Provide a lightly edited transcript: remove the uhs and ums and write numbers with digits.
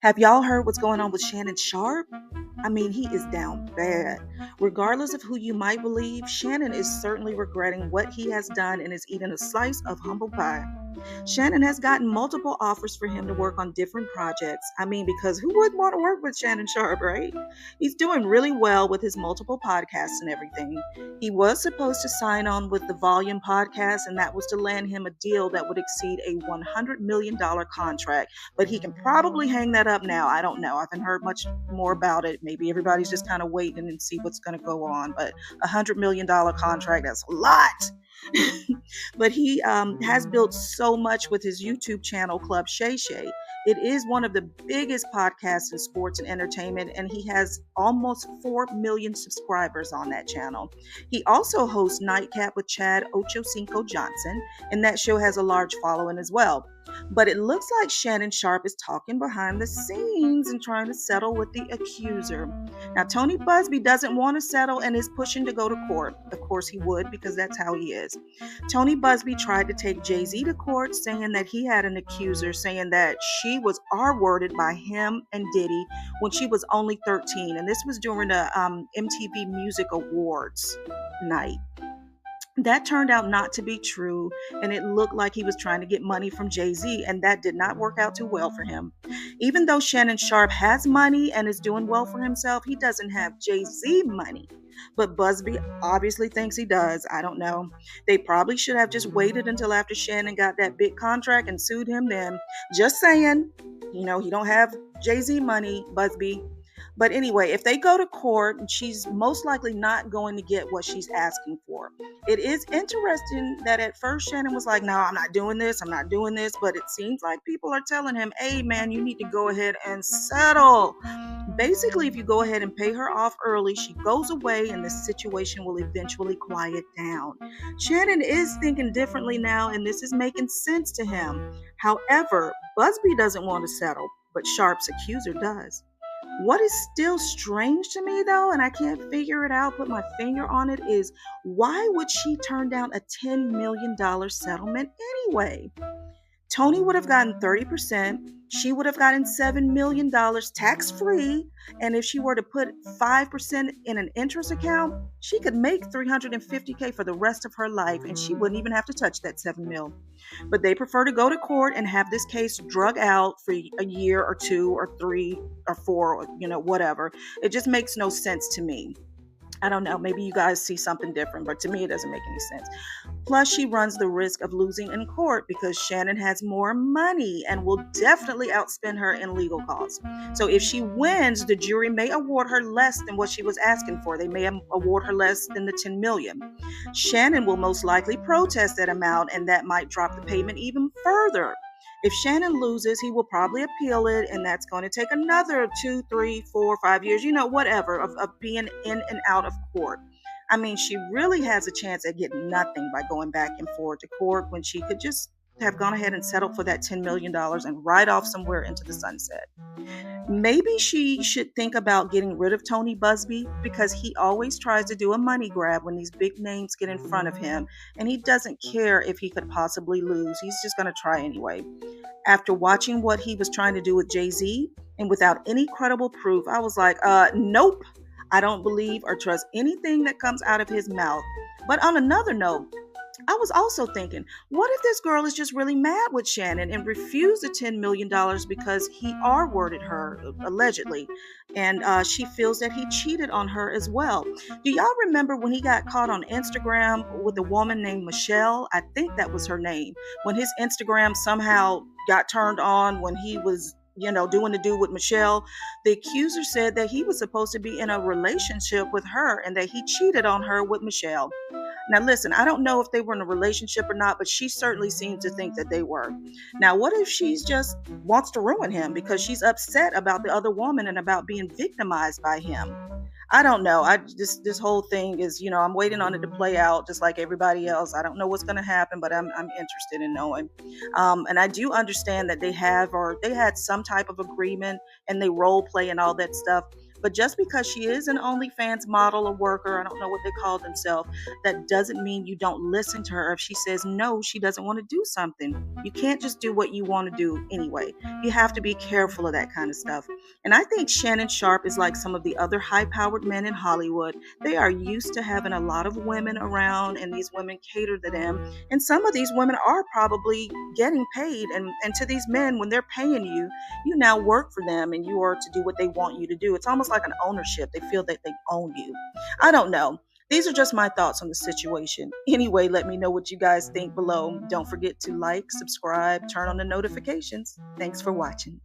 Have y'all heard what's going on with Shannon Sharpe? I mean, he is down bad. Regardless of who you might believe, Shannon is certainly regretting what he has done and is eating a slice of humble pie. Shannon has gotten multiple offers for him to work on different projects. I mean, because who wouldn't want to work with Shannon Sharpe, right? He's doing really well with his multiple podcasts and everything. He was supposed to sign on with the Volume podcast, and that was to land him a deal that would exceed a $100 million contract. But he can probably hang that up now. I don't know. I haven't heard much more about it. Maybe everybody's just kind of waiting and see what's going to go on. But $100 million contract, that's a lot. But he has built so much with his YouTube channel, Club Shay Shay. It is one of the biggest podcasts in sports and entertainment, and he has almost 4 million subscribers on that channel. He also hosts Nightcap with Chad Ochocinco Johnson, and that show has a large following as well. But it looks like Shannon Sharpe is talking behind the scenes and trying to settle with the accuser. Now, Tony Busby doesn't want to settle and is pushing to go to court. Of course he would, because that's how he is. Tony Busby tried to take Jay-Z to court, saying that he had an accuser, saying that she was R-worded by him and Diddy when she was only 13. And this was during the MTV Music Awards night. That turned out not to be true, and it looked like he was trying to get money from Jay-Z, and that did not work out too well for him. Even though Shannon Sharpe has money and is doing well for himself, he doesn't have Jay-Z money. But Busby obviously thinks he does. I don't know. They probably should have just waited until after Shannon got that big contract and sued him then. Just saying, he don't have Jay-Z money, Busby. But anyway, if they go to court, she's most likely not going to get what she's asking for. It is interesting that at first Shannon was like, no, I'm not doing this. But it seems like people are telling him, hey, man, you need to go ahead and settle. Basically, if you go ahead and pay her off early, she goes away and the situation will eventually quiet down. Shannon is thinking differently now, and this is making sense to him. However, Busby doesn't want to settle, but Sharpe's accuser does. What is still strange to me, though, and I can't figure it out, put my finger on it, is why would she turn down a $10 million settlement anyway? Tony would have gotten 30%. She would have gotten $7 million tax-free. And if she were to put 5% in an interest account, she could make $350K for the rest of her life, and she wouldn't even have to touch that $7 million. But they prefer to go to court and have this case drug out for a year or 2 or 3 or 4, or, whatever. It just makes no sense to me. I don't know, maybe you guys see something different, but to me it doesn't make any sense. Plus, she runs the risk of losing in court because Shannon has more money and will definitely outspend her in legal costs. So if she wins, the jury may award her less than what she was asking for. They may award her less than the $10 million. Shannon will most likely protest that amount, and that might drop the payment even further. If Shannon loses, he will probably appeal it, and that's going to take another 2, 3, 4, 5 years, whatever, of being in and out of court. I mean, she really has a chance at getting nothing by going back and forth to court when she could just have gone ahead and settled for that $10 million and ride off somewhere into the sunset. Maybe she should think about getting rid of Tony Busby, because he always tries to do a money grab when these big names get in front of him, and he doesn't care if he could possibly lose. He's just going to try anyway. After watching what he was trying to do with Jay-Z, and without any credible proof, I was like, nope, I don't believe or trust anything that comes out of his mouth. But on another note, I was also thinking, what if this girl is just really mad with Shannon and refused the $10 million because he R-worded her, allegedly, and she feels that he cheated on her as well? Do y'all remember when he got caught on Instagram with a woman named Michelle? I think that was her name. When his Instagram somehow got turned on when he was doing the do with Michelle, the accuser said that he was supposed to be in a relationship with her and that he cheated on her with Michelle. Now, listen, I don't know if they were in a relationship or not, but she certainly seemed to think that they were. Now, what if she's just wants to ruin him because she's upset about the other woman and about being victimized by him? I don't know. This whole thing is, I'm waiting on it to play out just like everybody else. I don't know what's going to happen, but I'm interested in knowing. And I do understand that they had some type of agreement and they role play and all that stuff. But just because she is an OnlyFans model or worker, I don't know what they call themselves, that doesn't mean you don't listen to her if she says no, she doesn't want to do something. You can't just do what you want to do anyway. You have to be careful of that kind of stuff. And I think Shannon Sharpe is like some of the other high powered men in Hollywood. They are used to having a lot of women around, and these women cater to them. And some of these women are probably getting paid. And to these men, when they're paying you, you now work for them and you are to do what they want you to do. It's almost like an ownership. They feel that they own you. I don't know. These are just my thoughts on the situation. Anyway, let me know what you guys think below. Don't forget to like, subscribe, turn on the notifications. Thanks for watching.